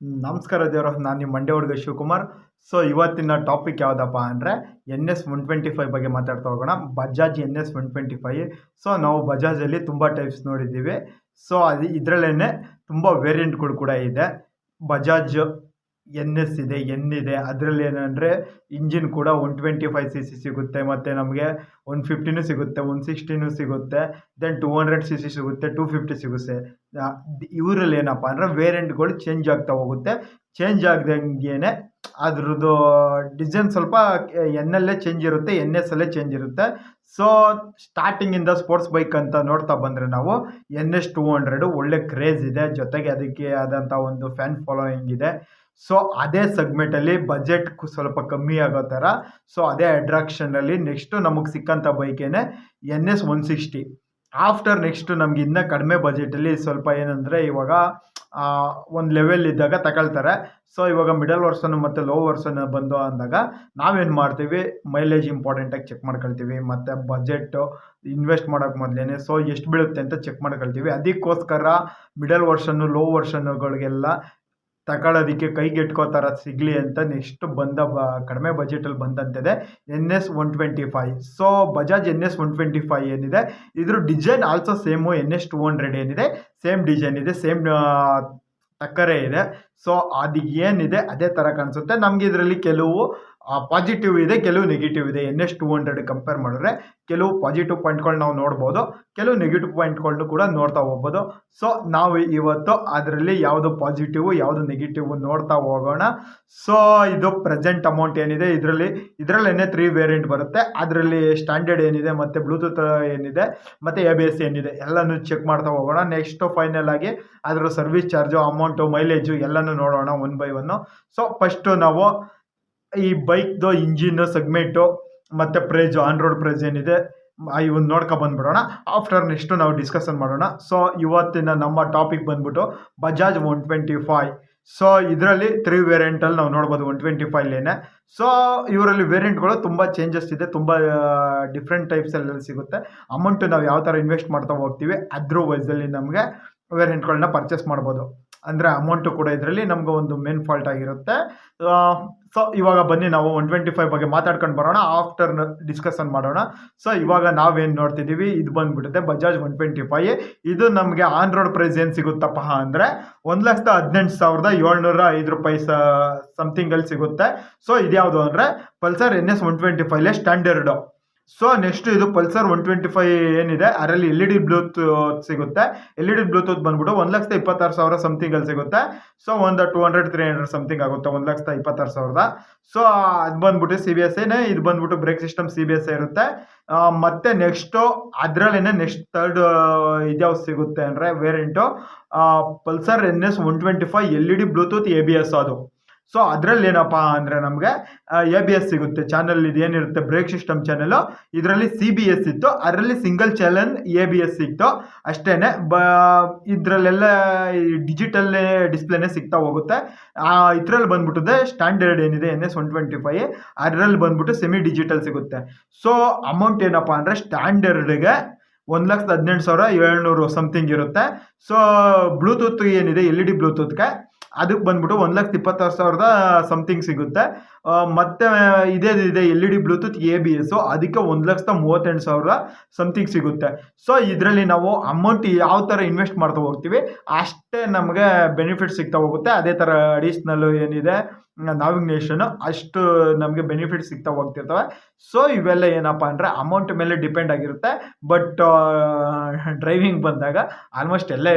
ನಮಸ್ಕಾರ ದೇವ್ರ, ನಾನು ನಿಮ್ಮ ಮಂಡ್ಯ ಹುಡುಗ ಶಿವಕುಮಾರ್. ಸೊ ಇವತ್ತಿನ ಟಾಪಿಕ್ ಯಾವುದಪ್ಪ ಅಂದರೆ NS 125 ಬಗ್ಗೆ ಮಾತಾಡ್ತಾ ಹೋಗೋಣ. ಬಜಾಜ್ NS 125. ಸೊ ನಾವು ಬಜಾಜಲ್ಲಿ ತುಂಬ ಟೈಪ್ಸ್ ನೋಡಿದ್ದೀವಿ. ಸೊ ಇದರಲ್ಲೇ ತುಂಬ ವೇರಿಯಂಟ್ಗಳು ಕೂಡ ಇದೆ. ಬಜಾಜ್ NS ಇದೆ, N ಇದೆ. ಅದರಲ್ಲಿ ಏನಂದರೆ ಇಂಜಿನ್ ಕೂಡ 125cc ಸಿಗುತ್ತೆ, ಮತ್ತು ನಮಗೆ 150 ಸಿಗುತ್ತೆ, 160 ಸಿಗುತ್ತೆ, ದೆನ್ 200cc ಸಿಗುತ್ತೆ, 250 ಸಿಗುತ್ತೆ. ಇವರಲ್ಲಿ ಏನಪ್ಪ ಅಂದರೆ ವೇರಿಯಂಟ್ಗಳು ಚೇಂಜ್ ಆಗ್ತಾ ಹೋಗುತ್ತೆ. ಚೇಂಜ್ ಆಗ್ದಂಗೆ ಅದ್ರದ್ದು ಡಿಸೈನ್ ಸ್ವಲ್ಪ Nಲ್ಲೇ ಚೇಂಜ್ ಇರುತ್ತೆ, NSಲ್ಲೇ ಚೇಂಜ್ ಇರುತ್ತೆ. ಸೊ ಸ್ಟಾರ್ಟಿಂಗಿಂದ ಸ್ಪೋರ್ಟ್ಸ್ ಬೈಕ್ ಅಂತ ನೋಡ್ತಾ ಬಂದರೆ ನಾವು NS 200 ಒಳ್ಳೆ ಕ್ರೇಜ್ ಇದೆ, ಜೊತೆಗೆ ಅದಕ್ಕೆ ಆದಂಥ ಒಂದು ಫ್ಯಾನ್ ಫಾಲೋಯಿಂಗ್ ಇದೆ. ಸೊ ಅದೇ ಸೆಗ್ಮೆಂಟಲ್ಲಿ ಬಜೆಟ್ ಸ್ವಲ್ಪ ಕಮ್ಮಿ ಆಗೋ ಥರ, ಸೊ ಅದೇ ಅಟ್ರಾಕ್ಷನಲ್ಲಿ ನೆಕ್ಸ್ಟು ನಮಗೆ ಸಿಕ್ಕಂಥ ಬೈಕೇನೆ NS 160. ಆಫ್ಟರ್ ನೆಕ್ಸ್ಟು ನಮ್ಗೆ ಇನ್ನೂ ಕಡಿಮೆ ಬಜೆಟಲ್ಲಿ ಸ್ವಲ್ಪ ಏನಂದರೆ ಇವಾಗ ಒಂದು ಲೆವೆಲ್ ಇದ್ದಾಗ ತಗೊಳ್ತಾರೆ. ಸೊ ಇವಾಗ ಮಿಡಲ್ ವರ್ಷನ್ ಮತ್ತು ಲೋ ವರ್ಷನ್ ಬಂದು ಅಂದಾಗ ನಾವೇನು ಮಾಡ್ತೀವಿ, ಮೈಲೇಜ್ ಇಂಪಾರ್ಟೆಂಟಾಗಿ ಚೆಕ್ ಮಾಡ್ಕೊಳ್ತೀವಿ, ಮತ್ತು ಬಜೆಟ್ಟು ಇನ್ವೆಸ್ಟ್ ಮಾಡೋಕ್ಕೆ ಮೊದಲೇ ಸೊ ಎಷ್ಟು ಬೀಳುತ್ತೆ ಅಂತ ಚೆಕ್ ಮಾಡ್ಕೊಳ್ತೀವಿ. ಅದಕ್ಕೋಸ್ಕರ ಮಿಡಲ್ ವರ್ಷನ್ನು ಲೋ ವರ್ಷನ್ಗಳಿಗೆಲ್ಲ ತಗೊಳ್ಳೋದಕ್ಕೆ ಕೈಗೆಟ್ಕೋ ಥರ ಸಿಗಲಿ ಅಂತ ನೆಕ್ಸ್ಟ್ ಕಡಿಮೆ ಬಜೆಟಲ್ಲಿ ಬಂದಂತಿದೆ NS 125. ಸೊ ಬಜಾಜ್ NS 125 ಏನಿದೆ, ಇದ್ರ ಡಿಸೈನ್ ಆಲ್ಸೋ ಸೇಮು NS 200 ಏನಿದೆ ಸೇಮ್ ಡಿಸೈನ್ ಇದೆ, ಸೇಮ್ ಟಕ್ಕರೇ ಇದೆ. ಸೊ ಅದು ಏನಿದೆ ಅದೇ ಥರ ಕಾಣಿಸುತ್ತೆ. ನಮಗೆ ಇದರಲ್ಲಿ ಕೆಲವು ಪಾಸಿಟಿವ್ ಇದೆ, ಕೆಲವು ನೆಗೆಟಿವ್ ಇದೆ. NS 200 ಕಂಪೇರ್ ಮಾಡಿದ್ರೆ ಕೆಲವು ಪಾಸಿಟಿವ್ ಪಾಯಿಂಟ್ಗಳು ನಾವು ನೋಡ್ಬೋದು, ಕೆಲವು ನೆಗೆಟಿವ್ ಪಾಯಿಂಟ್ಗಳನ್ನು ಕೂಡ ನೋಡ್ತಾ ಹೋಗ್ಬೋದು. ಸೊ ನಾವು ಇವತ್ತು ಅದರಲ್ಲಿ ಯಾವುದು ಪಾಸಿಟಿವ್ ಯಾವುದು ನೆಗೆಟಿವ್ ನೋಡ್ತಾ ಹೋಗೋಣ. ಸೊ ಇದು ಪ್ರೆಸೆಂಟ್ ಅಮೌಂಟ್ ಏನಿದೆ, ಇದರಲ್ಲೇನೆ 3 ವೇರಿಯಂಟ್ ಬರುತ್ತೆ. ಅದರಲ್ಲಿ ಸ್ಟ್ಯಾಂಡರ್ಡ್ ಏನಿದೆ, ಮತ್ತು ಬ್ಲೂಟೂತ್ ಏನಿದೆ, ಮತ್ತು ABS ಏನಿದೆ, ಎಲ್ಲನೂ ಚೆಕ್ ಮಾಡ್ತಾ ಹೋಗೋಣ. ನೆಕ್ಸ್ಟು ಫೈನಲ್ ಆಗಿ ಅದರ ಸರ್ವಿಸ್ ಚಾರ್ಜು, ಅಮೌಂಟು, ಮೈಲೇಜು ಎಲ್ಲನೂ ನೋಡೋಣ one by one. So first ನಾವು ಈ ಬೈಕ್ದು ಇಂಜಿನ್ ಸೆಗ್ಮೆಂಟು ಮತ್ತು ಪ್ರೈಜು, ಆನ್ ರೋಡ್ ಪ್ರೈಸ್ ಏನಿದೆ ಇವನ್ನ ಬಂದ್ಬಿಡೋಣ. ಆಫ್ಟರ್ ನೆಕ್ಸ್ಟು ನಾವು ಡಿಸ್ಕಷನ್ ಮಾಡೋಣ. ಸೊ ಇವತ್ತಿನ ನಮ್ಮ ಟಾಪಿಕ್ ಬಂದ್ಬಿಟ್ಟು ಬಜಾಜ್ 125. ಸೊ ಇದರಲ್ಲಿ 3 ವೇರಿಯಂಟಲ್ಲಿ ನಾವು ನೋಡ್ಬೋದು 125ಲೇನೆ. ಸೊ ಇವರಲ್ಲಿ ವೇರಿಯಂಟ್ಗಳು ತುಂಬ ಚೇಂಜಸ್ ಇದೆ, ತುಂಬ ಡಿಫ್ರೆಂಟ್ ಟೈಪ್ಸಲ್ಲಿ ಸಿಗುತ್ತೆ. ಅಮೌಂಟು ನಾವು ಯಾವ ಥರ ಇನ್ವೆಸ್ಟ್ ಮಾಡ್ತಾ ಹೋಗ್ತೀವಿ ಅದ್ರ ವೈಸಲ್ಲಿ ನಮಗೆ ವೇರಿಯಂಟ್ಗಳನ್ನ ಪರ್ಚೇಸ್ ಮಾಡ್ಬೋದು. ಅಂದರೆ ಅಮೌಂಟು ಕೂಡ ಇದರಲ್ಲಿ ನಮ್ಗೆ ಒಂದು ಮೇನ್ ಫಾಲ್ಟ್ ಆಗಿರುತ್ತೆ. ಸೊ ಇವಾಗ ಬನ್ನಿ ನಾವು 125 ಬಗ್ಗೆ ಮಾತಾಡ್ಕೊಂಡು ಬರೋಣ, ಆಫ್ಟರ್ ಡಿಸ್ಕಷನ್ ಮಾಡೋಣ. ಸೊ ಇವಾಗ ನಾವೇನು ನೋಡ್ತಿದ್ದೀವಿ, ಇದು ಬಂದುಬಿಡುತ್ತೆ ಬಜಾಜ್ 125. ಇದು ನಮಗೆ ಆನ್ ರೋಡ್ ಪ್ರೈಸ್ ಏನು ಸಿಗುತ್ತಪ್ಪ ಅಂದರೆ 1,18,705 ರೂಪಾಯಿ ಸಮಥಿಂಗಲ್ಲಿ ಸಿಗುತ್ತೆ. ಸೊ ಇದ್ಯಾವುದು ಅಂದರೆ Pulsar NS 125 standard. So next ಇದು ಪಲ್ಸರ್ 125 ಏನಿದೆ ಅದರಲ್ಲಿ LED ಬ್ಲೂಟೂತ್ ಸಿಗುತ್ತೆ. LED ಬ್ಲೂಟೂತ್ ಬಂದ್ಬಿಟ್ಟು 1,26,000 ಸಮಥಿಂಗಲ್ಲಿ ಸಿಗುತ್ತೆ. ಸೊ ಒಂದು 200-300 ಸಮಥಿಂಗ್ ಆಗುತ್ತೆ, 1,26,000. ಸೊ ಅದು ಬಂದ್ಬಿಟ್ಟು CBS ಇದು ಬಂದ್ಬಿಟ್ಟು ಬ್ರೇಕ್ ಸಿಸ್ಟಮ್ CBS ಇರುತ್ತೆ. ಮತ್ತು ನೆಕ್ಸ್ಟು ಅದರಲ್ಲೇನೆ ನೆಕ್ಸ್ಟ್ ಥರ್ಡ್ ಇದ್ಯಾವ್ದು ಸಿಗುತ್ತೆ ಅಂದರೆ variant Pulsar NS 125 LED Bluetooth ABS ಅದು. ಸೊ ಅದರಲ್ಲಿ ಏನಪ್ಪ ಅಂದರೆ ನಮಗೆ ABS ಸಿಗುತ್ತೆ. ಚಾನಲ್ ಇದು ಏನಿರುತ್ತೆ ಬ್ರೇಕ್ ಸಿಸ್ಟಮ್ ಚಾನಲು, ಇದರಲ್ಲಿ CBS ಇತ್ತು, ಅದರಲ್ಲಿ ಸಿಂಗಲ್ ಚಾನಲ್ ABS ಸಿಕ್ತು ಅಷ್ಟೇ. ಇದರಲ್ಲೆಲ್ಲ ಡಿಜಿಟಲ್ ಡಿಸ್ಪ್ಲೇನೇ ಸಿಗ್ತಾ ಹೋಗುತ್ತೆ. ಇದರಲ್ಲಿ ಬಂದ್ಬಿಟ್ಟಿದೆ ಸ್ಟ್ಯಾಂಡರ್ಡ್ ಏನಿದೆ NS 125, ಅದರಲ್ಲಿ ಬಂದ್ಬಿಟ್ಟು ಸೆಮಿ ಡಿಜಿಟಲ್ ಸಿಗುತ್ತೆ. ಸೊ ಅಮೌಂಟ್ ಏನಪ್ಪ ಅಂದರೆ ಸ್ಟ್ಯಾಂಡರ್ಡ್ಗೆ 1,18,700 ಸಮಥಿಂಗ್ ಇರುತ್ತೆ. ಸೊ ಬ್ಲೂಟೂತ್ ಏನಿದೆ LED ಬ್ಲೂಟೂತ್ಗೆ ಅದಕ್ಕೆ ಬಂದ್ಬಿಟ್ಟು 1,26,000 ಸಮಥಿಂಗ್ ಸಿಗುತ್ತೆ. ಮತ್ತು ಇದೆ LED ಬ್ಲೂಟೂತ್ ABS ಅದಕ್ಕೆ 1,38,000 ಸಮಥಿಂಗ್ ಸಿಗುತ್ತೆ. ಸೊ ಇದರಲ್ಲಿ ನಾವು ಅಮೌಂಟ್ ಯಾವ ಥರ ಇನ್ವೆಸ್ಟ್ ಮಾಡ್ತಾ ಹೋಗ್ತೀವಿ ಅಷ್ಟೇ ನಮಗೆ ಬೆನಿಫಿಟ್ ಸಿಗ್ತಾ ಹೋಗುತ್ತೆ. ಅದೇ ಥರ ಅಡಿಷ್ನಲ್ಲು ಏನಿದೆ ನಾವಿಗೇಷನು ಅಷ್ಟು ನಮಗೆ ಬೆನಿಫಿಟ್ ಸಿಗ್ತಾ ಹೋಗ್ತಿರ್ತವೆ. ಸೊ ಇವೆಲ್ಲ ಏನಪ್ಪ ಅಂದರೆ ಅಮೌಂಟ್ ಮೇಲೆ ಡಿಪೆಂಡ್ ಆಗಿರುತ್ತೆ. ಬಟ್ ಡ್ರೈವಿಂಗ್ ಬಂದಾಗ ಆಲ್ಮೋಸ್ಟ್ ಎಲ್ಲ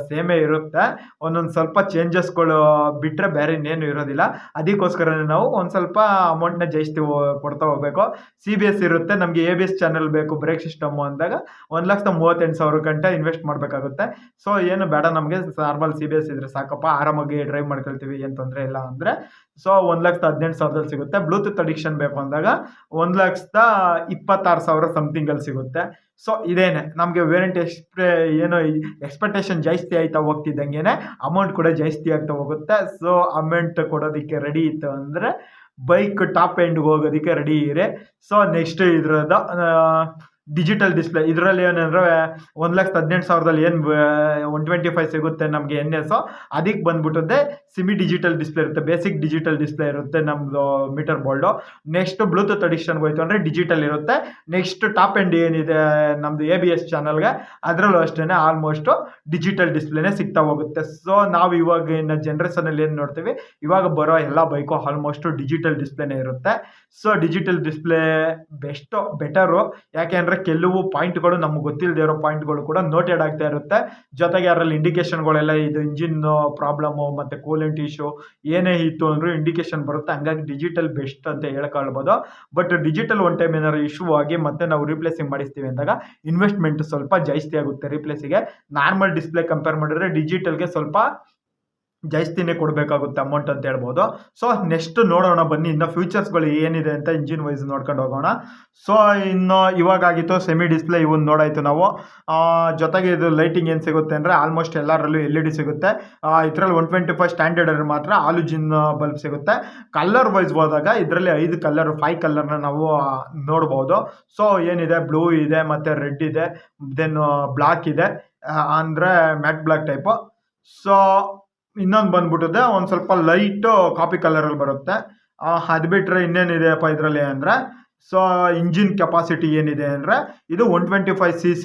ಸೇಮೇ ಇರುತ್ತೆ. ಒಂದೊಂದು ಸ್ವಲ್ಪ ಚೇಂಜಸ್ಗಳು ಬಿಟ್ಟರೆ ಬೇರೆ ಇನ್ನೇನು ಇರೋದಿಲ್ಲ. ಅದಕ್ಕೋಸ್ಕರ ನಾವು ಒಂದು ಸ್ವಲ್ಪ ಅಮೌಂಟ್ನ ಜಾಸ್ತಿ ಕೊಡ್ತಾ ಹೋಗಬೇಕು. CBS ಇರುತ್ತೆ, ನಮಗೆ ABS ಚಾನಲ್ ಬೇಕು ಬ್ರೇಕ್ ಸಿಸ್ಟಮು ಅಂದಾಗ 1,38,000 ಗಂಟೆ ಇನ್ವೆಸ್ಟ್ ಮಾಡಬೇಕಾಗುತ್ತೆ. ಸೊ ಏನು ಬೇಡ, ನಮಗೆ ನಾರ್ಮಲ್ CBS ಇದ್ದರೆ ಸಾಕಪ್ಪ, ಆರಾಮಾಗಿ ಡ್ರೈವ್ ಮಾಡ್ಕೊಳ್ತೀವಿ, ಏನು ತೊಂದರೆ ಇಲ್ಲ ಅಂದರೆ. ಸೊ 1,18,000 ಸಿಗುತ್ತೆ. ಬ್ಲೂಟೂತ್ ಅಡಿಕ್ಷನ್ ಬೇಕು ಅಂದಾಗ 1,26,000 ಸಮಥಿಂಗಲ್ಲಿ ಸಿಗುತ್ತೆ. ಸೊ ಇದೇನೆ ನಮಗೆ ವೇರಿಯಂಟ್ ಏನೋ ಎಕ್ಸ್ಪೆಕ್ಟೇಷನ್ ಜಾಸ್ತಿ ಆಯ್ತಾ ಹೋಗ್ತಿದ್ದಂಗೆ ಅಮೌಂಟ್ ಕೂಡ ಜಾಸ್ತಿ ಆಗ್ತಾ ಹೋಗುತ್ತೆ. ಸೊ ಅಮೌಂಟ್ ಕೊಡೋದಕ್ಕೆ ರೆಡಿ ಇತ್ತು ಅಂದರೆ ಬೈಕ್ ಟಾಪ್ ಎಂಡ್ಗೆ ಹೋಗೋದಕ್ಕೆ ರೆಡಿ ಇದೆ. ಸೊ ನೆಕ್ಸ್ಟ್ ಇದ್ರದ್ದು ಡಿಜಿಟಲ್ ಡಿಸ್ಪ್ಲೇ. ಇದರಲ್ಲಿ ಏನಂದರೆ 1,18,000 ಏನು 125 ಸಿಗುತ್ತೆ ನಮಗೆ NS, ಅದಕ್ಕೆ ಬಂದ್ಬಿಟ್ಟದೆ ಸಿಮಿ ಡಿಜಿಟಲ್ ಡಿಸ್ಪ್ಲೇ ಇರುತ್ತೆ, ಬೇಸಿಕ್ ಡಿಜಿಟಲ್ ಡಿಸ್ಪ್ಲೇ ಇರುತ್ತೆ ನಮ್ಮದು ಮೀಟರ್ ಬೋಲ್ಡು. ನೆಕ್ಸ್ಟ್ ಬ್ಲೂಟೂತ್ ಅಡಿಷನ್ಗೆ ಹೋಯ್ತು ಅಂದರೆ ಡಿಜಿಟಲ್ ಇರುತ್ತೆ. ನೆಕ್ಸ್ಟ್ ಟಾಪ್ ಎಂಡ್ ಏನಿದೆ ನಮ್ಮದು ABS ಚಾನಲ್ಗೆ, ಅದರಲ್ಲೂ ಅಷ್ಟೇ ಆಲ್ಮೋಸ್ಟು ಡಿಜಿಟಲ್ ಡಿಸ್ಪ್ಲೇನೇ ಸಿಗ್ತಾ ಹೋಗುತ್ತೆ. ಸೊ ನಾವು ಇವಾಗಿನ ಜನ್ರೇಷನಲ್ಲಿ ಏನು ನೋಡ್ತೀವಿ, ಇವಾಗ ಬರೋ ಎಲ್ಲ ಬೈಕು ಆಲ್ಮೋಸ್ಟು ಡಿಜಿಟಲ್ ಡಿಸ್ಪ್ಲೇನೇ ಇರುತ್ತೆ. ಸೊ ಡಿಜಿಟಲ್ ಡಿಸ್ಪ್ಲೇ ಬೆಟರು, ಯಾಕೆ ಅಂದರೆ ಕೆಲವು ಪಾಯಿಂಟ್ಗಳು ನಮ್ಗೆ ಗೊತ್ತಿಲ್ಲದೆ ಇರೋ ಪಾಯಿಂಟ್ಗಳು ಕೂಡ ನೋಟೆಡ್ ಆಗ್ತಾ ಇರುತ್ತೆ. ಜೊತೆಗೆ ಅದರಲ್ಲಿ ಇಂಡಿಕೇಶನ್ಗಳೆಲ್ಲ ಇದು ಇಂಜಿನ್ ಪ್ರಾಬ್ಲಮ್ಮು ಮತ್ತು ಕೂಲೆಂಟ್ ಇಶ್ಯೂ ಏನೇ ಇತ್ತು ಅಂದರೂ ಇಂಡಿಕೇಶನ್ ಬರುತ್ತೆ. ಹಂಗಾಗಿ ಡಿಜಿಟಲ್ ಬೆಸ್ಟ್ ಅಂತ ಹೇಳ್ಕೊಳ್ಬೋದು. ಬಟ್ ಡಿಜಿಟಲ್ ಒನ್ ಟೈಮ್ ಏನಾದ್ರು ಇಶ್ಯೂ ಆಗಿ ಮತ್ತೆ ನಾವು ರೀಪ್ಲೇಸಿಂಗ್ ಮಾಡಿಸ್ತೀವಿ ಅಂದಾಗ ಇನ್ವೆಸ್ಟ್ಮೆಂಟ್ ಸ್ವಲ್ಪ ಜಾಸ್ತಿ ಆಗುತ್ತೆ ರೀಪ್ಲೇಸಿಗೆ. ನಾರ್ಮಲ್ ಡಿಸ್ಪ್ಲೇ ಕಂಪೇರ್ ಮಾಡಿದ್ರೆ ಡಿಜಿಟಲ್ಗೆ ಸ್ವಲ್ಪ ಜಾಸ್ತಿನೇ ಕೊಡಬೇಕಾಗುತ್ತೆ ಅಮೌಂಟ್ ಅಂತ ಹೇಳ್ಬೋದು. ಸೊ ನೆಕ್ಸ್ಟ್ ನೋಡೋಣ ಬನ್ನಿ, ಇನ್ನು ಫ್ಯೂಚರ್ಸ್ಗಳು ಏನಿದೆ ಅಂತ ಇಂಜಿನ್ ವೈಸ್ ನೋಡ್ಕೊಂಡು ಹೋಗೋಣ. ಸೊ ಇನ್ನು ಇವಾಗಾಗಿತ್ತು ಸೆಮಿ ಡಿಸ್ಪ್ಲೇ, ಇವನ್ನ ನೋಡಾಯಿತು ನಾವು. ಜೊತೆಗೆ ಇದು ಲೈಟಿಂಗ್ ಏನು ಸಿಗುತ್ತೆ ಅಂದರೆ ಆಲ್ಮೋಸ್ಟ್ ಎಲ್ಲರಲ್ಲೂ LED ಸಿಗುತ್ತೆ. ಇದರಲ್ಲಿ 125 ಸ್ಟ್ಯಾಂಡರ್ಡಲ್ಲಿ ಮಾತ್ರ ಆಲುಜಿನ್ ಬಲ್ಬ್ ಸಿಗುತ್ತೆ. ಕಲರ್ ವೈಸ್ ಹೋದಾಗ ಇದರಲ್ಲಿ 5 ಕಲರ್ನ ನಾವು ನೋಡ್ಬೋದು. ಸೊ ಏನಿದೆ, ಬ್ಲೂ ಇದೆ, ಮತ್ತು ರೆಡ್ ಇದೆ, ದೆನ್ ಬ್ಲಾಕ್ ಇದೆ, ಅಂದರೆ ಮ್ಯಾಟ್ ಬ್ಲಾಕ್ ಟೈಪು. ಸೊ ಇನ್ನೊಂದು ಬಂದ್ಬಿಟ್ಟಿದೆ ಒಂದು ಸ್ವಲ್ಪ ಲೈಟು ಕಾಪಿ ಕಲರಲ್ಲಿ ಬರುತ್ತೆ. ಅದು ಬಿಟ್ಟರೆ ಇನ್ನೇನಿದೆಯಪ್ಪ ಇದರಲ್ಲಿ ಅಂದರೆ, ಸೊ ಇಂಜಿನ್ ಕೆಪಾಸಿಟಿ ಏನಿದೆ ಅಂದರೆ ಇದು 125cc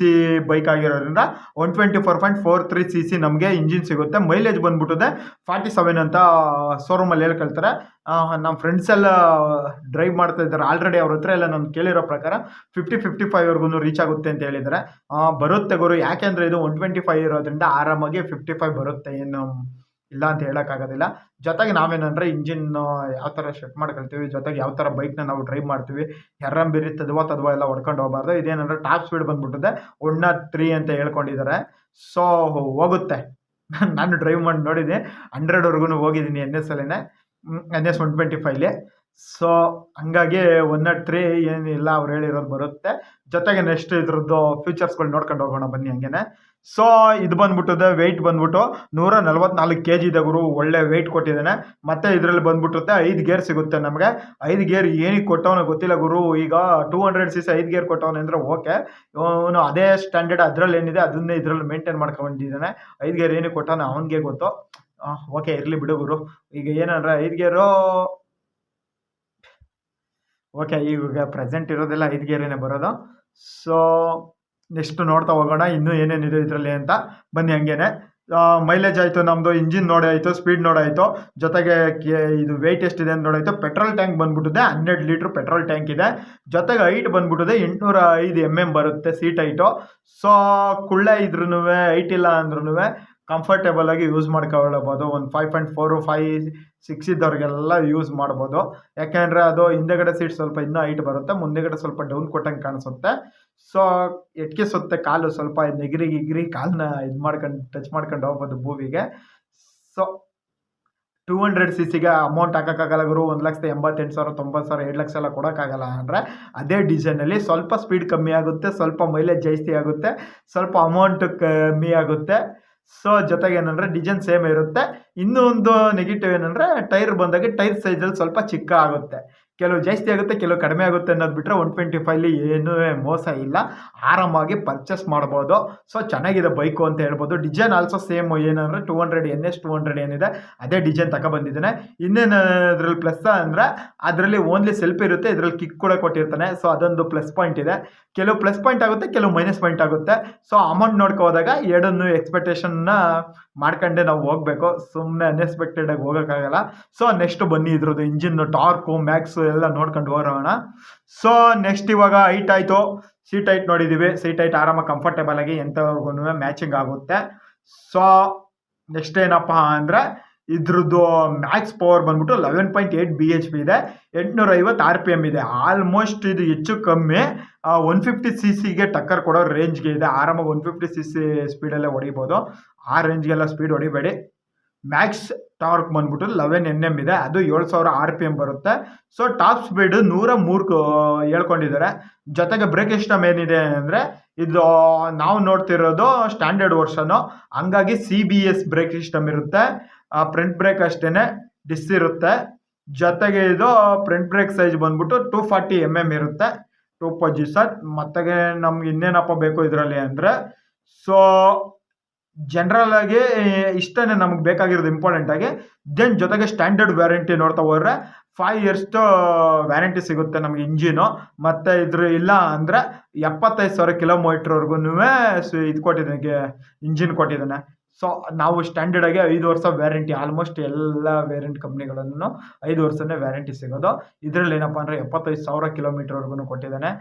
ಬೈಕ್ ಆಗಿರೋದ್ರಿಂದ 124.43cc ನಮಗೆ ಇಂಜಿನ್ ಸಿಗುತ್ತೆ. ಮೈಲೇಜ್ ಬಂದ್ಬಿಟ್ಟಿದೆ 47 ಅಂತ ಶೋರೂಮಲ್ಲಿ ಹೇಳ್ಕೊಳ್ತಾರೆ. ನಮ್ಮ ಫ್ರೆಂಡ್ಸ್ ಎಲ್ಲ ಡ್ರೈವ್ ಮಾಡ್ತಾ ಇದ್ದಾರೆ ಆಲ್ರೆಡಿ, ಅವ್ರ ಹತ್ರ ಎಲ್ಲ ನಾನು ಕೇಳಿರೋ ಪ್ರಕಾರ 50-55ವರೆಗೂ ರೀಚ್ ಆಗುತ್ತೆ ಅಂತ ಹೇಳಿದ್ದಾರೆ. ಬರುತ್ತೆ ಗುರು, ಯಾಕೆಂದರೆ ಇದು 125 ಇರೋದ್ರಿಂದ ಆರಾಮಾಗಿ 55 ಬರುತ್ತೆ, ಏನು ಇಲ್ಲ ಅಂತ ಹೇಳೋಕ್ಕಾಗೋದಿಲ್ಲ. ಜೊತೆಗೆ ನಾವೇನಂದರೆ ಇಂಜಿನ್ ಯಾವ ಥರ ಸೆಟ್ ಮಾಡ್ಕೊಳ್ತೀವಿ, ಜೊತೆಗೆ ಯಾವ ಥರ ಬೈಕ್ನ ನಾವು ಡ್ರೈವ್ ಮಾಡ್ತೀವಿ, ಎರ್ರಂಬಿರಿ ತದ್ವಾ ಎಲ್ಲ ಹೊಡ್ಕೊಂಡು ಹೋಗಬಾರ್ದು. ಇದೇನಂದರೆ ಟಾಪ್ ಸ್ಪೀಡ್ ಬಂದ್ಬಿಟ್ಟಿದೆ 103 ಅಂತ ಹೇಳ್ಕೊಂಡಿದ್ದಾರೆ. ಸೊ ಹೋಗುತ್ತೆ, ನಾನು ಡ್ರೈವ್ ಮಾಡಿ ನೋಡಿದ್ದೀನಿ, 100ವರೆಗೂ ಹೋಗಿದ್ದೀನಿ NS ಅಲ್ಲೇ, NS 125ಲಿ. ಸೊ ಹಂಗಾಗಿ 103 ಏನಿಲ್ಲ ಅವ್ರು ಹೇಳಿರೋದು ಬರುತ್ತೆ. ಜೊತೆಗೆ ನೆಕ್ಸ್ಟ್ ಇದ್ರದ್ದು ಫ್ಯೂಚರ್ಸ್ಗಳು ನೋಡ್ಕೊಂಡು ಹೋಗೋಣ ಬನ್ನಿ ಹಂಗೇನೆ. ಸೊ ಇದು ಬಂದ್ಬಿಟ್ಟಿದೆ ವೆಯ್ಟ್ ಬಂದ್ಬಿಟ್ಟು 144 kg ಇದೆ ಗುರು, ಒಳ್ಳೆ ವೆಯ್ಟ್ ಕೊಟ್ಟಿದ್ದಾನೆ. ಮತ್ತು ಇದರಲ್ಲಿ ಬಂದ್ಬಿಟ್ಟುತ್ತೆ 5 ಗೇರ್ ಸಿಗುತ್ತೆ ನಮಗೆ. 5 ಗೇರ್ ಏನಕ್ಕೆ ಕೊಟ್ಟವನೋ ಗೊತ್ತಿಲ್ಲ ಗುರು. ಈಗ 200cc 5 ಗೇರ್ ಕೊಟ್ಟವನು ಅಂದರೆ ಓಕೆ, ಅವನು ಅದೇ ಸ್ಟ್ಯಾಂಡರ್ಡ್ ಅದರಲ್ಲಿ ಏನಿದೆ ಅದನ್ನೇ ಇದರಲ್ಲಿ ಮೇಂಟೈನ್ ಮಾಡ್ಕೊಂಡಿದ್ದಾನೆ. 5 ಗೇರ್ ಏನಕ್ಕೆ ಕೊಟ್ಟವನು ಅವನಿಗೆ ಗೊತ್ತು. ಓಕೆ ಇರಲಿ ಬಿಡು ಗುರು. ಈಗ ಏನಂದರೆ 5 ಗೇರು ಓಕೆ, ಈಗ ಪ್ರೆಸೆಂಟ್ ಇರೋದೆಲ್ಲ 5 ಗೇರೇನೆ ಬರೋದು. ಸೊ ನೆಕ್ಸ್ಟ್ ನೋಡ್ತಾ ಹೋಗೋಣ ಇನ್ನೂ ಏನೇನಿದೆ ಇದರಲ್ಲಿ ಅಂತ ಬನ್ನಿ ಹಂಗೇನೆ. ಮೈಲೇಜ್ ಆಯಿತು, ನಮ್ಮದು ಇಂಜಿನ್ ನೋಡಾಯಿತು, ಸ್ಪೀಡ್ ನೋಡಾಯಿತು, ಜೊತೆಗೆ ಇದು ವೆಯ್ಟ್ ಎಷ್ಟಿದೆ ಅಂತ ನೋಡಾಯಿತು. ಪೆಟ್ರೋಲ್ ಟ್ಯಾಂಕ್ ಬಂದ್ಬಿಟ್ಟಿದೆ 12 ಲೀಟ್ರ್ ಪೆಟ್ರೋಲ್ ಟ್ಯಾಂಕ್ ಇದೆ. ಜೊತೆಗೆ ಹೈಟ್ ಬಂದ್ಬಿಟ್ಟಿದೆ 805 mm ಬರುತ್ತೆ ಸೀಟ್ ಹೈಟು. ಸೊ ಕುಳ್ಳ ಇದ್ರೂ ಹೈಟ್ ಇಲ್ಲ ಅಂದ್ರೂ ಕಂಫರ್ಟೇಬಲ್ ಆಗಿ ಯೂಸ್ ಮಾಡ್ಕೊಳ್ಬೋದು. ಒಂದು 5.4, 5, 6 ಇದ್ದವ್ರಿಗೆಲ್ಲ ಯೂಸ್ ಮಾಡ್ಬೋದು. ಯಾಕೆಂದರೆ ಅದು ಹಿಂದೆಗಡೆ ಸೀಟ್ ಸ್ವಲ್ಪ ಇನ್ನೂ ಹೈಟ್ ಬರುತ್ತೆ, ಮುಂದೆಗಡೆ ಸ್ವಲ್ಪ ಡೌನ್ ಕೊಟ್ಟಂಗೆ ಕಾಣಿಸುತ್ತೆ. ಸೊ ಎಟ್ಕಿಸುತ್ತೆ ಕಾಲು, ಸ್ವಲ್ಪ ನೆಗಿರಿ ಕಾಲನ್ನ ಇದು ಮಾಡ್ಕೊಂಡು ಟಚ್ ಮಾಡ್ಕೊಂಡು ಹೋಗ್ಬೋದು ಭೂಮಿಗೆ. ಸೊ 200cc ಅಮೌಂಟ್ ಹಾಕೋಕ್ಕಾಗಲ್ಲ ಗುರು. 1,88,000, 90,000, 2 ಲಕ್ಷ ಎಲ್ಲ ಕೊಡೋಕ್ಕಾಗಲ್ಲ. ಅಂದರೆ ಅದೇ ಡಿಸೈನಲ್ಲಿ ಸ್ವಲ್ಪ ಸ್ಪೀಡ್ ಕಮ್ಮಿ ಆಗುತ್ತೆ, ಸ್ವಲ್ಪ ಮೈಲೇಜ್ ಜಾಸ್ತಿ ಆಗುತ್ತೆ, ಸ್ವಲ್ಪ ಅಮೌಂಟ್ ಕಮ್ಮಿ ಆಗುತ್ತೆ. ಸೊ ಜೊತೆಗೆ ಏನಂದರೆ ಡಿಸೈನ್ ಸೇಮ್ ಇರುತ್ತೆ. ಇನ್ನೂ ಒಂದು ನೆಗೆಟಿವ್ ಏನಂದರೆ ಟೈರ್ ಬಂದಾಗ ಟೈರ್ ಸೈಜಲ್ಲಿ ಸ್ವಲ್ಪ ಚಿಕ್ಕ ಆಗುತ್ತೆ, ಕೆಲವು ಜಾಸ್ತಿ ಆಗುತ್ತೆ, ಕೆಲವು ಕಡಿಮೆ ಆಗುತ್ತೆ ಅನ್ನೋದು ಬಿಟ್ಟರೆ 125ಲಿ ಏನೂ ಮೋಸ ಇಲ್ಲ, ಆರಾಮಾಗಿ ಪರ್ಚೇಸ್ ಮಾಡ್ಬೋದು. ಸೊ ಚೆನ್ನಾಗಿದೆ ಬೈಕು ಅಂತ ಹೇಳ್ಬೋದು. ಡಿಸೈನ್ ಆಲ್ಸೋ ಸೇಮ್, ಏನಂದರೆ 200 NS 200 ಏನಿದೆ ಅದೇ ಡಿಸೈನ್ ತಗೊಬಂದಿದ್ದಾನೆ. ಇನ್ನೇನು ಅದರಲ್ಲಿ ಪ್ಲಸ್ ಅಂದರೆ ಅದರಲ್ಲಿ ಓನ್ಲಿ ಸೆಲ್ಫ್ ಇರುತ್ತೆ, ಇದರಲ್ಲಿ ಕಿಕ್ ಕೂಡ ಕೊಟ್ಟಿರ್ತಾನೆ. ಸೊ ಅದೊಂದು ಪ್ಲಸ್ ಪಾಯಿಂಟ್ ಇದೆ. ಕೆಲವು ಪ್ಲಸ್ ಪಾಯಿಂಟ್ ಆಗುತ್ತೆ, ಕೆಲವು ಮೈನಸ್ ಪಾಯಿಂಟ್ ಆಗುತ್ತೆ. ಸೊ ಅಮೌಂಟ್ ನೋಡ್ಕೋದಾಗ ಎರಡನ್ನು ಎಕ್ಸ್ಪೆಕ್ಟೇಷನ್ನ ಮಾಡ್ಕೊಂಡೆ ನಾವು ಹೋಗಬೇಕು, ಸುಮ್ಮನೆ ಅನ್ಎಕ್ಸ್ಪೆಕ್ಟೆಡಾಗಿ ಹೋಗೋಕ್ಕಾಗಲ್ಲ. ಸೊ ನೆಕ್ಸ್ಟ್ ಬನ್ನಿ ಇದ್ರದ್ದು ಇಂಜಿನ್ ಟಾರ್ಕು ಮ್ಯಾಕ್ಸು ಎಲ್ಲ ನೋಡ್ಕೊಂಡು ಹೋಗೋಣ. ಸೊ ನೆಕ್ಸ್ಟ್ ಇವಾಗ ಹೈಟ್ ಆಯಿತು, ಸೀಟ್ ಹೈಟ್ ನೋಡಿದ್ದೀವಿ. ಸೀಟ್ ಹೈಟ್ ಆರಾಮಾಗಿ ಕಂಫರ್ಟೇಬಲ್ ಆಗಿ ಎಂಥವ್ರಿಗೂ ಮ್ಯಾಚಿಂಗ್ ಆಗುತ್ತೆ. ಸೊ ನೆಕ್ಸ್ಟ್ ಏನಪ್ಪ ಅಂದರೆ ಇದ್ರದ್ದು ಮ್ಯಾಕ್ಸ್ ಪವರ್ ಬಂದ್ಬಿಟ್ಟು 11.8 BHP ಇದೆ, 850 RPM ಇದೆ. ಆಲ್ಮೋಸ್ಟ್ ಇದು ಹೆಚ್ಚು ಕಮ್ಮಿ 150cc ಟಕ್ಕರ್ ಕೊಡೋ ರೇಂಜ್ಗೆ ಇದೆ. ಆರಾಮಾಗಿ 150cc ಸ್ಪೀಡಲ್ಲೇ ಹೊಡಿಬೋದು, ಆ ರೇಂಜ್ಗೆಲ್ಲ ಸ್ಪೀಡ್ ಹೊಡಿಬೇಡಿ. ಮ್ಯಾಕ್ಸ್ ಟಾರ್ಕ್ ಬಂದ್ಬಿಟ್ಟು 11 Nm ಇದೆ, ಅದು 7000 RPM ಬರುತ್ತೆ. So top speed 103 ಹೇಳ್ಕೊಂಡಿದ್ದಾರೆ. ಜೊತೆಗೆ ಬ್ರೇಕ್ ಸಿಸ್ಟಮ್ ಏನಿದೆ ಅಂದರೆ ಇದು ನಾವು ನೋಡ್ತಿರೋದು ಸ್ಟ್ಯಾಂಡರ್ಡ್ ವರ್ಷನು, ಹಂಗಾಗಿ CBS ಬ್ರೇಕ್ ಸಿಸ್ಟಮ್ ಇರುತ್ತೆ. ಫ್ರಂಟ್ ಬ್ರೇಕ್ ಅಷ್ಟೇ ಡಿಸ್ ಇರುತ್ತೆ. ಜೊತೆಗೆ ಇದು ಫ್ರಂಟ್ ಬ್ರೇಕ್ ಸೈಜ್ ಬಂದ್ಬಿಟ್ಟು 240 mm ಇರುತ್ತೆ. ಟೂ ಪೊಸಿಷನ್ ಮತ್ತೆ ನಮ್ಗೆ ಇನ್ನೇನಪ್ಪ ಬೇಕು ಇದರಲ್ಲಿ ಅಂದರೆ ಸೊ ಜನರಲ್ ಆಗಿ ಇಷ್ಟೇ ನಮ್ಗೆ ಬೇಕಾಗಿರೋದು ಇಂಪಾರ್ಟೆಂಟ್ ಆಗಿ. ದೆನ್ ಜೊತೆಗೆ ಸ್ಟ್ಯಾಂಡರ್ಡ್ ವ್ಯಾರಂಟಿ ನೋಡ್ತಾ ಹೋದ್ರೆ 5 years ವ್ಯಾರಂಟಿ ಸಿಗುತ್ತೆ ನಮಗೆ ಇಂಜಿನು. ಮತ್ತು ಇದ್ರ ಇಲ್ಲ ಅಂದರೆ 75,000 ಕಿಲೋಮೀಟ್ರ್ವರೆಗೂ ಇದು ಕೊಟ್ಟಿದ್ದಾನೆ, ಇಂಜಿನ್ ಕೊಟ್ಟಿದ್ದಾನೆ. ಸೊ ನಾವು ಸ್ಟ್ಯಾಂಡರ್ಡ್ ಆಗಿ 5 ವರ್ಷ ವ್ಯಾರಂಟಿ, ಆಲ್ಮೋಸ್ಟ್ ಎಲ್ಲ ವೇರಿಯಂಟ್ ಕಂಪ್ನಿಗಳನ್ನು 5 ವರ್ಷನೇ ವ್ಯಾರಂಟಿ ಸಿಗೋದು. ಇದರಲ್ಲಿ ಏನಪ್ಪ ಅಂದರೆ 75,000 ಕಿಲೋಮೀಟ್ರ್ವರೆಗೂ ಕೊಟ್ಟಿದ್ದಾನೆ.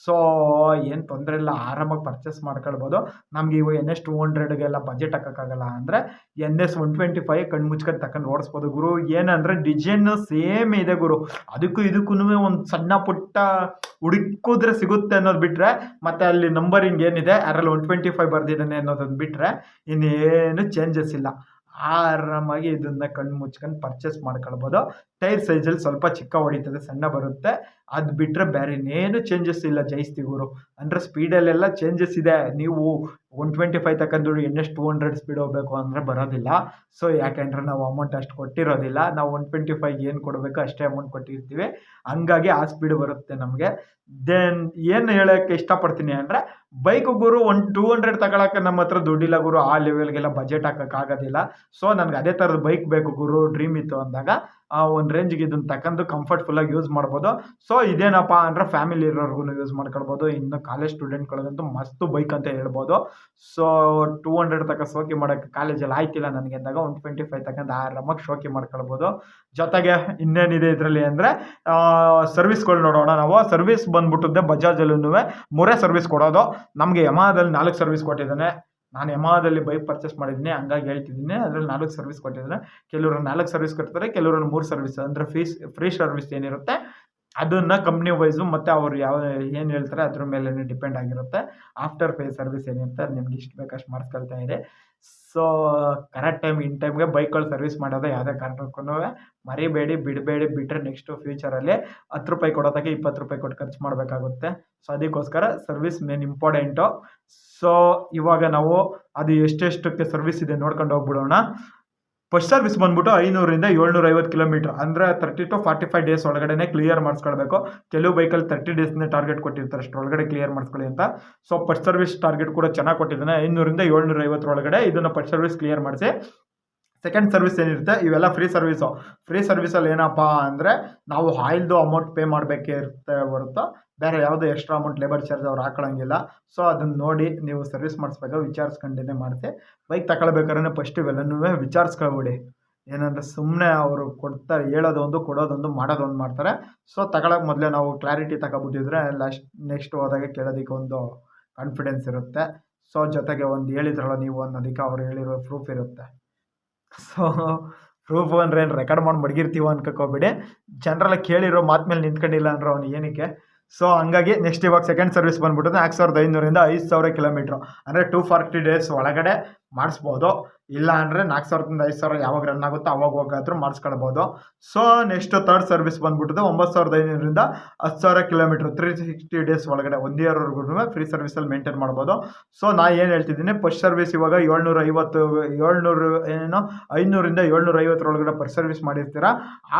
ಸೊ ಏನು ತೊಂದರೆ ಇಲ್ಲ, ಆರಾಮಾಗಿ ಪರ್ಚೇಸ್ ಮಾಡ್ಕೊಳ್ಬೋದು. ನಮ್ಗೆ ಇವಾಗ NS 200ಗೆಲ್ಲ ಬಜೆಟ್ ಹಾಕೋಕ್ಕಾಗಲ್ಲ ಅಂದರೆ NS 125 ಕಣ್ಣು ಮುಚ್ಕೊಂಡು ತಗೊಂಡು ಓಡಿಸ್ಬೋದು ಗುರು. ಏನಂದರೆ ಡಿಸೈನ್ ಸೇಮ್ ಇದೆ ಗುರು, ಅದಕ್ಕೂ ಇದಕ್ಕೂ ಒಂದು ಸಣ್ಣ ಪುಟ್ಟ ಹುಡುಕಿದ್ರೆ ಸಿಗುತ್ತೆ ಅನ್ನೋದು ಬಿಟ್ಟರೆ, ಮತ್ತು ಅಲ್ಲಿ ನಂಬರಿಂಗ್ ಏನಿದೆ ಅದರಲ್ಲಿ 125 ಬರ್ದಿದ್ದಾನೆ ಅನ್ನೋದನ್ನು ಬಿಟ್ಟರೆ ಇನ್ನೇನು ಚೇಂಜಸ್ ಇಲ್ಲ. ಆರಾಮಾಗಿ ಇದನ್ನು ಕಣ್ಣು ಮುಚ್ಕೊಂಡು ಪರ್ಚೇಸ್ ಮಾಡ್ಕೊಳ್ಬೋದು. ಟೈರ್ ಸೈಜಲ್ಲಿ ಸ್ವಲ್ಪ ಚಿಕ್ಕ ಹೊಡಿತದೆ, ಸಣ್ಣ ಬರುತ್ತೆ, ಅದು ಬಿಟ್ಟರೆ ಬೇರೆ ಇನ್ನೇನು ಚೇಂಜಸ್ ಇಲ್ಲ ಜೈಸ್ತಿ ಗುರು. ಅಂದರೆ ಸ್ಪೀಡಲ್ಲೆಲ್ಲ ಚೇಂಜಸ್ ಇದೆ. ನೀವು 125 ತಗೊಂಡು NS 200 ಸ್ಪೀಡ್ ಹೋಗಬೇಕು ಅಂದರೆ ಬರೋದಿಲ್ಲ. ಸೊ ಯಾಕೆಂದರೆ ನಾವು ಅಮೌಂಟ್ ಅಷ್ಟು ಕೊಟ್ಟಿರೋದಿಲ್ಲ, ನಾವು 125 ಏನು ಕೊಡಬೇಕು ಅಷ್ಟೇ ಅಮೌಂಟ್ ಕೊಟ್ಟಿರ್ತೀವಿ, ಹಂಗಾಗಿ ಆ ಸ್ಪೀಡ್ ಬರುತ್ತೆ ನಮಗೆ. ದೆನ್ ಏನು ಹೇಳೋಕ್ಕೆ ಇಷ್ಟಪಡ್ತೀನಿ ಅಂದರೆ ಬೈಕು ಗುರು 200 ತಗೊಳಕ್ಕೆ ನಮ್ಮ ಹತ್ರ ದುಡ್ಡಿಲ್ಲ ಗುರು, ಆ ಲೆವೆಲ್ಗೆಲ್ಲ ಬಜೆಟ್ ಹಾಕೋಕ್ಕಾಗೋದಿಲ್ಲ. ಸೊ ನನಗೆ ಅದೇ ಥರದ ಬೈಕ್ ಬೇಕು ಗುರು, ಡ್ರೀಮ್ ಇತ್ತು ಅಂದಾಗ ಒಂದು ರೇಂಜ್ಗೆ ಇದನ್ನು ತಗೊಂಡು ಕಂಫರ್ಟ್ಫುಲ್ಲಾಗಿ ಯೂಸ್ ಮಾಡ್ಬೋದು. ಸೊ ಇದೇನಪ್ಪ ಅಂದರೆ ಫ್ಯಾಮಿಲಿ ಇರೋರ್ಗು ಯೂಸ್ ಮಾಡ್ಕೊಳ್ಬೋದು. ಇನ್ನು ಕಾಲೇಜ್ ಸ್ಟೂಡೆಂಟ್ಗಳಿಗಂತೂ ಮಸ್ತು ಬೈಕ್ ಅಂತ ಹೇಳ್ಬೋದು. ಸೊ 200 ತನಕ ಶೋಕಿ ಮಾಡೋಕ್ಕೆ ಕಾಲೇಜಲ್ಲಿ ಆಯ್ತಿಲ್ಲ ನನಗೆ ಅಂದಾಗ 125 ತಗೊಂಡು ಆರಾಮಾಗಿ ಶೋಕಿ ಮಾಡ್ಕೊಳ್ಬೋದು. ಜೊತೆಗೆ ಇನ್ನೇನಿದೆ ಇದರಲ್ಲಿ ಅಂದರೆ ಸರ್ವಿಸ್ಗಳು ನೋಡೋಣ. ನಾವು ಸರ್ವಿಸ್ ಬಂದ್ಬಿಟ್ಟಿದ್ದೆ ಬಜಾಜಲ್ಲೂ 3 ಸರ್ವಿಸ್ ಕೊಡೋದು. ನಮಗೆ ಯಮಹದಲ್ಲಿ 4 ಸರ್ವಿಸ್ ಕೊಟ್ಟಿದ್ದಾನೆ. ನಾನು ಯಮಹದಲ್ಲಿ ಬೈಕ್ ಪರ್ಚೇಸ್ ಮಾಡಿದ್ದೀನಿ, ಹಂಗಾಗಿ ಹೇಳ್ತಿದ್ದೀನಿ. ಅದರಲ್ಲಿ 4 ಸರ್ವಿಸ್ ಕೊಟ್ಟಿದ್ದಾನೆ. ಕೆಲವರು 4 ಸರ್ವಿಸ್ ಕೊಡ್ತಾರೆ, ಕೆಲವರು 3 ಸರ್ವಿಸ್ ಅಂದರೆ ಫ್ರೀ ಸರ್ವಿಸ್ ಏನಿರುತ್ತೆ ಅದನ್ನು ಕಂಪ್ನಿ ವೈಸು ಮತ್ತು ಅವರು ಏನು ಹೇಳ್ತಾರೆ ಅದ್ರ ಮೇಲೆ ಡಿಪೆಂಡ್ ಆಗಿರುತ್ತೆ. ಆಫ್ಟರ್ ಪೇ ಸರ್ವಿಸ್ ಏನಿರುತ್ತೆ ಅದು ನಿಮ್ಗೆ ಇಷ್ಟು ಬೇಕಷ್ಟು ಮಾಡಿಸ್ಕೊಳ್ತಾ ಇದೆ. ಸೊ ಕರೆಕ್ಟ್ ಟೈಮ್ ಇನ್ ಟೈಮ್ಗೆ ಬೈಕ್ಗಳು ಸರ್ವಿಸ್ ಮಾಡೋದು ಯಾವುದೇ ಕಾರಣಕ್ಕೂ ಮರಿಬೇಡಿ, ಬಿಡಬೇಡಿ. ಬಿಟ್ಟರೆ ನೆಕ್ಸ್ಟು ಫ್ಯೂಚರಲ್ಲಿ 10 ರೂಪಾಯಿ ಕೊಡೋದಕ್ಕೆ 20 ರೂಪಾಯಿ ಕೊಟ್ಟು ಖರ್ಚು ಮಾಡಬೇಕಾಗುತ್ತೆ. ಸೊ ಅದಕ್ಕೋಸ್ಕರ ಸರ್ವಿಸ್ ಮೇನ್ ಇಂಪಾರ್ಟೆಂಟು. ಸೊ ಇವಾಗ ನಾವು ಅದು ಎಷ್ಟೆಷ್ಟಕ್ಕೆ ಸರ್ವಿಸ್ ಇದೆ ನೋಡ್ಕೊಂಡು ಹೋಗ್ಬಿಡೋಣ. ಫಸ್ಟ್ ಸರ್ವಿಸ್ ಬಂದ್ಬಿಟ್ಟು 500ರಿಂದ 750 ಕಿಲೋಮೀಟ್ರ್, ಅಂದರೆ 30 to 45 ಡೇಸ್ ಒಳಗಡೆ ಕ್ಲಿಯರ್ ಮಾಡಿಸ್ಕೊಳ್ಬೇಕು. ಕೆಲವು ಬೈಕಲ್ಲಿ 30 ಡೇಸ್ನೇ ಟಾರ್ಗೆಟ್ ಕೊಟ್ಟಿರ್ತಾರೆ, ಅಷ್ಟರೊಳಗಡೆ ಕ್ಲಿಯರ್ ಮಾಡಿಸ್ಕೊಳ್ಳಿ ಅಂತ. ಸೊ ಫಸ್ಟ್ ಸರ್ವಿಸ್ ಟಾರ್ಗೆಟ್ ಕೂಡ ಚೆನ್ನಾಗಿ ಕೊಟ್ಟಿದ್ದಾನೆ. 500ರಿಂದ 750 ಒಳಗಡೆ ಇದನ್ನು ಫಸ್ಟ್ ಸರ್ವಿಸ್ ಕ್ಲಿಯರ್ ಮಾಡಿಸಿ. ಸೆಕೆಂಡ್ ಸರ್ವಿಸ್ ಏನಿರುತ್ತೆ ಇವೆಲ್ಲ ಫ್ರೀ ಸರ್ವಿಸು. ಫ್ರೀ ಸರ್ವಿಸಲ್ಲಿ ಏನಪ್ಪ ಅಂದರೆ ನಾವು ಆಯಿಲ್ದು ಅಮೌಂಟ್ ಪೇ ಮಾಡಬೇಕಿರುತ್ತೆ ಹೊರತು ಬೇರೆ ಯಾವುದೇ ಎಕ್ಸ್ಟ್ರಾ ಅಮೌಂಟ್ ಲೇಬರ್ ಚಾರ್ಜ್ ಅವ್ರು ಹಾಕೊಳ್ಳೋಂಗಿಲ್ಲ. ಸೊ ಅದನ್ನು ನೋಡಿ ನೀವು ಸರ್ವಿಸ್ ಮಾಡಿಸ್ಬೇಕು, ವಿಚಾರಿಸ್ಕೊಂಡೇ ಮಾಡಿಸಿ. ಬೈಕ್ ತಗೊಳ್ಬೇಕಾದ್ರೆ ಫಸ್ಟ್ ಇವೆಲ್ಲನೂ ವಿಚಾರಿಸ್ಕೊಳ್ಬಿಡಿ. ಏನಂದರೆ ಸುಮ್ಮನೆ ಅವರು ಕೊಡ್ತಾರೆ, ಹೇಳೋದೊಂದು ಕೊಡೋದೊಂದು ಮಾಡೋದೊಂದು ಮಾಡ್ತಾರೆ. ಸೊ ತಗೊಳಕ್ಕೆ ಮೊದಲೇ ನಾವು ಕ್ಲಾರಿಟಿ ತಗೊಬಿಟ್ಟಿದ್ರೆ ನೆಕ್ಸ್ಟ್ ಹೋದಾಗ ಕೇಳೋದಕ್ಕೆ ಒಂದು ಕಾನ್ಫಿಡೆನ್ಸ್ ಇರುತ್ತೆ. ಸೊ ಜೊತೆಗೆ ಒಂದು ಹೇಳಿದ್ರಲ್ಲ ನೀವು ಅನ್ನೋದಕ್ಕೆ ಅವ್ರು ಹೇಳಿರೋ ಪ್ರೂಫ್ ಇರುತ್ತೆ. ಸೊ ಪ್ರೂಫ್ ಅಂದರೆ ಏನು ರೆಕಾರ್ಡ್ ಮಾಡಿ ಮಡಗಿರ್ತೀವೋ ಅನ್ಕೋಬೇಡಿ. ಜನರಲ್ಲ ಕೇಳಿರೋ ಮಾತು ಮೇಲೆ ನಿಂತ್ಕೊಂಡಿಲ್ಲ ಅಂದ್ರೆ ಅವ್ನು ಏನಕ್ಕೆ. ಸೊ ಹಂಗಾಗಿ ನೆಕ್ಸ್ಟ್ ಇವಾಗ ಸೆಕೆಂಡ್ ಸರ್ವಿಸ್ ಬಂದ್ಬಿಟ್ಟು 4,500ರಿಂದ 5,000 ಕಿಲೋಮೀಟ್ರು, ಅಂದರೆ 240 ಡೇಸ್ ಒಳಗಡೆ ಮಾಡಿಸ್ಬೋದು. ಇಲ್ಲ ಅಂದರೆ 4,000ರಿಂದ 5,000 ಯಾವಾಗ ರನ್ ಆಗುತ್ತೋ ಅವಾಗ ಹೋಗಾದ್ರೂ ಮಾಡಿಸ್ಕೊಳ್ಬೋದು. ಸೊ ನೆಕ್ಸ್ಟ್ ಥರ್ಡ್ ಸರ್ವಿಸ್ ಬಂದ್ಬಿಟ್ಟು 9,500ರಿಂದ 10,000 ಕಿಲೋಮೀಟ್ರ್, 360 ಡೇಸ್ ಒಳಗಡೆ 1 ಇಯರ್ವರೆಗೂ ಫ್ರೀ ಸರ್ವಿಸಲ್ಲಿ ಮೇಂಟೈನ್ ಮಾಡ್ಬೋದು. ಸೊ ನಾ ಏನು ಹೇಳ್ತಿದ್ದೀನಿ, ಫಸ್ಟ್ ಸರ್ವಿಸ್ ಇವಾಗ 500ರಿಂದ 750 ಒಳಗಡೆ ಪರ್ ಸರ್ವಿಸ್ ಮಾಡಿರ್ತೀರ.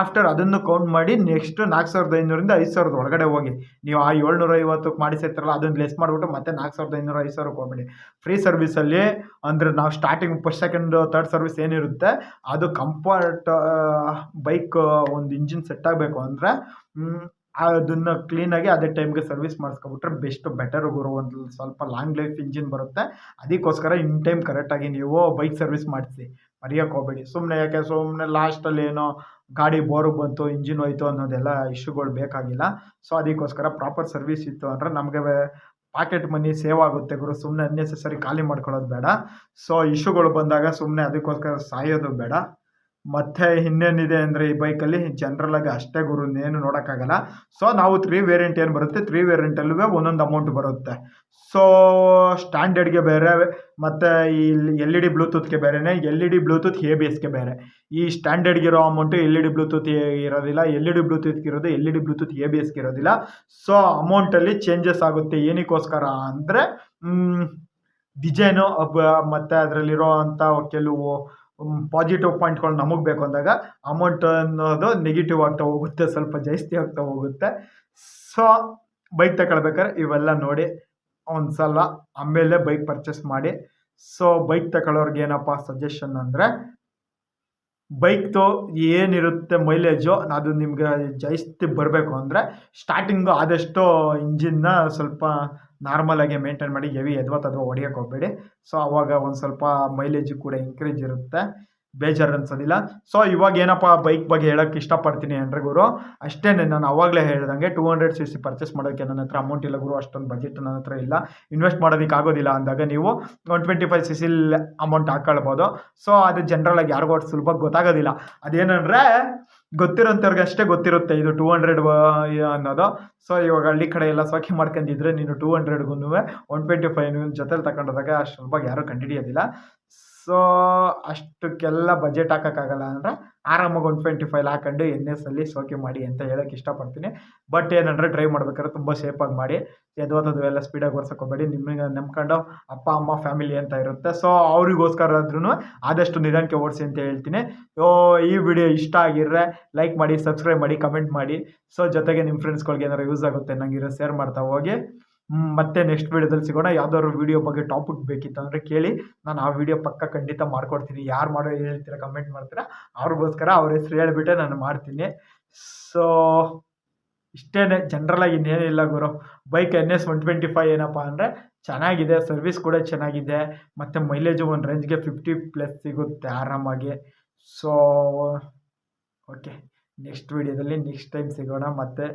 ಆಫ್ಟರ್ ಅದನ್ನು ಕೌಂಟ್ ಮಾಡಿ ನೆಕ್ಸ್ಟ್ 4,500ರಿಂದ 5,000 ಒಳಗಡೆ ಹೋಗಿ. ನೀವು ಆ 750ಕ್ಕೆ ಮಾಡಿಸಿರ್ತಾರಲ್ಲ ಅದನ್ನು ಲೆಸ್ ಮಾಡಿಬಿಟ್ಟು ಮತ್ತೆ 4,500 5,000ಕ್ಕೆ ಹೋಗ್ಬೇಡಿ. ಫ್ರೀ ಸರ್ವಿಸಲ್ಲಿ ಅಂದರೆ ನಾವು starting first second third service ಏನಿರುತ್ತೆ ಅದು ಕಂಫರ್ಟ್ ಬೈಕ್ ಒಂದು ಇಂಜಿನ್ ಸೆಟ್ ಆಗಬೇಕು ಅಂದರೆ ಅದನ್ನು ಕ್ಲೀನಾಗಿ ಅದೇ ಟೈಮ್ಗೆ ಸರ್ವಿಸ್ ಮಾಡಿಸ್ಕೊಬಿಟ್ರೆ ಬೆಟರ್ ಗುರು. ಒಂದು ಸ್ವಲ್ಪ ಲಾಂಗ್ ಲೈಫ್ ಇಂಜಿನ್ ಬರುತ್ತೆ. ಅದಕ್ಕೋಸ್ಕರ ಇನ್ ಟೈಮ್ ಕರೆಕ್ಟಾಗಿ ನೀವು ಬೈಕ್ ಸರ್ವಿಸ್ ಮಾಡಿಸಿ, ಮರೆಯೋಕ್ಕೆ ಹೋಗಬೇಡಿ. ಸುಮ್ಮನೆ ಲಾಸ್ಟಲ್ಲಿ ಏನೋ ಗಾಡಿ ಬೋರು ಬಂತು, ಇಂಜಿನ್ ಹೋಯ್ತು ಅನ್ನೋದೆಲ್ಲ ಇಶ್ಯೂಗಳು ಬೇಕಾಗಿಲ್ಲ. ಸೊ ಅದಕ್ಕೋಸ್ಕರ ಪ್ರಾಪರ್ ಸರ್ವಿಸ್ ಇತ್ತು ಅಂದರೆ ನಮಗೆ ಪಾಕೆಟ್ ಮನಿ ಸೇವ್ ಆಗುತ್ತೆ ಗುರು. ಸುಮ್ಮನೆ ಅನ್ನೆಸೆಸರಿ ಖಾಲಿ ಮಾಡ್ಕೊಳ್ಳೋದು ಬೇಡ. ಸೊ ಇಶ್ಯೂಗಳು ಬಂದಾಗ ಸುಮ್ಮನೆ ಅದಕ್ಕೋಸ್ಕರ ಸಾಯೋದು ಬೇಡ. ಮತ್ತು ಇನ್ನೇನಿದೆ ಅಂದರೆ ಈ ಬೈಕಲ್ಲಿ ಜನರಲಾಗಿ ಅಷ್ಟೇ ಗುರು, ಇನ್ನೇನು ನೋಡೋಕ್ಕಾಗಲ್ಲ. ಸೊ ನಾವು 3 ವೇರಿಯಂಟ್ ಏನು ಬರುತ್ತೆ, 3 ವೇರಿಯಂಟಲ್ಲೂ ಒಂದೊಂದು ಅಮೌಂಟ್ ಬರುತ್ತೆ. ಸೊ ಸ್ಟ್ಯಾಂಡರ್ಡ್ಗೆ ಬೇರೆ, ಮತ್ತು ಈ LED ಬ್ಲೂಟೂತ್ಗೆ ಬೇರೆಯೇ, LED ಬ್ಲೂಟೂತ್ ABSಗೆ ಬೇರೆ. ಈ ಸ್ಟ್ಯಾಂಡರ್ಡ್ಗಿರೋ ಅಮೌಂಟು LED ಬ್ಲೂಟೂತ್ ಇರೋದಿಲ್ಲ, LED ಬ್ಲೂಟೂತ್ಗೆ ಇರೋದು LED ಬ್ಲೂಟೂತ್ ABSಗೆ ಇರೋದಿಲ್ಲ. ಸೊ ಅಮೌಂಟಲ್ಲಿ ಚೇಂಜಸ್ ಆಗುತ್ತೆ. ಏನಕ್ಕೋಸ್ಕರ ಅಂದರೆ ಡಿಸೈನು ಮತ್ತು ಅದರಲ್ಲಿರೋ ಅಂಥ ಕೆಲವು ಪಾಸಿಟಿವ್ ಪಾಯಿಂಟ್ಗಳು ನಮಗೆ ಬೇಕು ಅಂದಾಗ ಅಮೌಂಟ್ ಅನ್ನೋದು ನೆಗೆಟಿವ್ ಆಗ್ತಾ ಹೋಗುತ್ತೆ, ಸ್ವಲ್ಪ ಜಾಸ್ತಿ ಆಗ್ತಾ ಹೋಗುತ್ತೆ. ಸೊ ಬೈಕ್ ತಗೊಳ್ಬೇಕಾದ್ರೆ ಇವೆಲ್ಲ ನೋಡಿ ಒಂದು ಸಲ ಆಮೇಲೆ ಬೈಕ್ ಪರ್ಚೇಸ್ ಮಾಡಿ. ಸೊ ಬೈಕ್ ತಗೊಳ್ಳೋರ್ಗೆ ಏನಪ್ಪ ಸಜೆಷನ್ ಅಂದರೆ, ಬೈಕ್ದು ಏನಿರುತ್ತೆ ಮೈಲೇಜು ಅದು ನಿಮ್ಗೆ ಜಾಸ್ತಿ ಬರಬೇಕು ಅಂದರೆ ಸ್ಟಾರ್ಟಿಂಗು ಆದಷ್ಟು ಇಂಜಿನ್ನ ಸ್ವಲ್ಪ ನಾರ್ಮಲಾಗಿ ಮೇಂಟೈನ್ ಮಾಡಿ, ಹೆವಿ ಎದ್ವತ್ತದು ಹೊಡಿಯೋಕೆ ಹೋಗಬೇಡಿ. ಸೊ ಆವಾಗ ಒಂದು ಸ್ವಲ್ಪ ಮೈಲೇಜು ಕೂಡ ಇನ್ಕ್ರೀಸ್ ಇರುತ್ತೆ, ಬೇಜಾರು ಅನ್ಸೋದಿಲ್ಲ. ಸೊ ಇವಾಗ ಏನಪ್ಪ ಬೈಕ್ ಬಗ್ಗೆ ಹೇಳೋಕ್ಕೆ ಇಷ್ಟಪಡ್ತೀನಿ ಅಂದರೆ ಗುರು, ಅಷ್ಟೇ ನಾನು ಅವಾಗಲೇ ಹೇಳ್ದಂಗೆ 200cc ಪರ್ಚೇಸ್ ಮಾಡೋಕ್ಕೆ ನನ್ನ ಹತ್ರ ಅಮೌಂಟ್ ಇಲ್ಲ ಗುರು, ಅಷ್ಟೊಂದು ಬಜೆಟ್ ನನ್ನ ಹತ್ರ ಇಲ್ಲ, ಇನ್ವೆಸ್ಟ್ ಮಾಡೋದಕ್ಕೆ ಆಗೋದಿಲ್ಲ ಅಂದಾಗ ನೀವು 125cc ಅಮೌಂಟ್ ಹಾಕ್ಕೊಳ್ಬೋದು. ಸೊ ಅದು ಜನರಲಾಗಿ ಯಾರಿಗೂ ಅಷ್ಟು ಸುಲಭ ಗೊತ್ತಾಗೋದಿಲ್ಲ. ಅದೇನಂದರೆ ಗೊತ್ತಿರೋಂಥವ್ರಿಗೆ ಅಷ್ಟೇ ಗೊತ್ತಿರುತ್ತೆ ಇದು 200 ಅನ್ನೋದು. ಸೊ ಇವಾಗ ಹಳ್ಳಿ ಕಡೆ ಎಲ್ಲ ಸೋಕಿ ಮಾಡ್ಕೊಂಡಿದ್ರೆ ನೀನು 200ಗೂ 125 ಜೊತೆಲಿ ತಗೊಂಡೋದಾಗ ಅಷ್ಟು ಸುಲಭವಾಗಿ ಯಾರೂ ಕಂಡುಹಿಡಿಯೋದಿಲ್ಲ. ಸೊ ಅಷ್ಟಕ್ಕೆಲ್ಲ ಬಜೆಟ್ ಹಾಕೋಕ್ಕಾಗಲ್ಲ ಅಂದರೆ ಆರಾಮಾಗಿ 125 ಹಾಕೊಂಡು NSಲ್ಲಿ ಸೋಕಿ ಮಾಡಿ ಅಂತ ಹೇಳೋಕ್ಕೆ ಇಷ್ಟಪಡ್ತೀನಿ. ಬಟ್ ಏನಂದರೆ ಡ್ರೈವ್ ಮಾಡ್ಬೇಕಾದ್ರೆ ತುಂಬ ಸೇಫಾಗಿ ಮಾಡಿ, ಎದ್ವತ್ತದು ಎಲ್ಲ ಸ್ಪೀಡಾಗಿ ಓಡ್ಸೋಕೆ ಹೋಗಬೇಡಿ. ನಿಮಗೆ ನಂಬ್ಕೊಂಡು ಅಪ್ಪ ಅಮ್ಮ ಫ್ಯಾಮಿಲಿ ಅಂತ ಇರುತ್ತೆ, ಸೊ ಅವ್ರಿಗೋಸ್ಕರ ಆದ್ರೂ ಆದಷ್ಟು ನಿಧಾನಕ್ಕೆ ಓಡಿಸಿ ಅಂತ ಹೇಳ್ತೀನಿ. ಈ ವಿಡಿಯೋ ಇಷ್ಟ ಆಗಿರ್ರೆ ಲೈಕ್ ಮಾಡಿ, ಸಬ್ಸ್ಕ್ರೈಬ್ ಮಾಡಿ, ಕಮೆಂಟ್ ಮಾಡಿ. ಸೊ ಜೊತೆಗೆ ನಿಮ್ಮ ಫ್ರೆಂಡ್ಸ್ಗಳಿಗೆ ಏನಾರು ಯೂಸ್ ಆಗುತ್ತೆ ನಂಗಿರೋ ಶೇರ್ ಮಾಡ್ತಾ ಹೋಗಿ. ಮತ್ತೆ ನೆಕ್ಸ್ಟ್ ವೀಡಿಯೋದಲ್ಲಿ ಸಿಗೋಣ. ಯಾವ್ದಾದ್ರು ವೀಡಿಯೋ ಬಗ್ಗೆ ಟಾಪಿಕ್ ಬೇಕಿತ್ತು ಅಂದರೆ ಕೇಳಿ, ನಾನು ಆ ವಿಡಿಯೋ ಪಕ್ಕ ಖಂಡಿತ ಮಾಡ್ಕೊಡ್ತೀನಿ. ಯಾರು ಮಾಡೋ ಹೇಳ್ತೀರಾ ಕಮೆಂಟ್ ಮಾಡ್ತೀರಾ ಅವ್ರಿಗೋಸ್ಕರ ಅವ್ರ ಹೆಸ್ರು ಹೇಳಿಬಿಟ್ಟೆ ನಾನು ಮಾಡ್ತೀನಿ. ಸೊ ಇಷ್ಟೇ, ಜನರಲಾಗಿ ಇನ್ನೇನಿಲ್ಲ ಗುರು. ಬೈಕ್ NS 125 ಏನಪ್ಪ ಅಂದರೆ ಚೆನ್ನಾಗಿದೆ, ಸರ್ವಿಸ್ ಕೂಡ ಚೆನ್ನಾಗಿದೆ, ಮತ್ತು ಮೈಲೇಜು ಒಂದು ರೇಂಜ್ಗೆ 50+ ಸಿಗುತ್ತೆ ಆರಾಮಾಗಿ. ಸೊ ಓಕೆ, ನೆಕ್ಸ್ಟ್ ವೀಡಿಯೋದಲ್ಲಿ ನೆಕ್ಸ್ಟ್ ಟೈಮ್ ಸಿಗೋಣ. ಮತ್ತು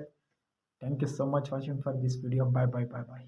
thank you so much watching for this video. Bye bye bye bye.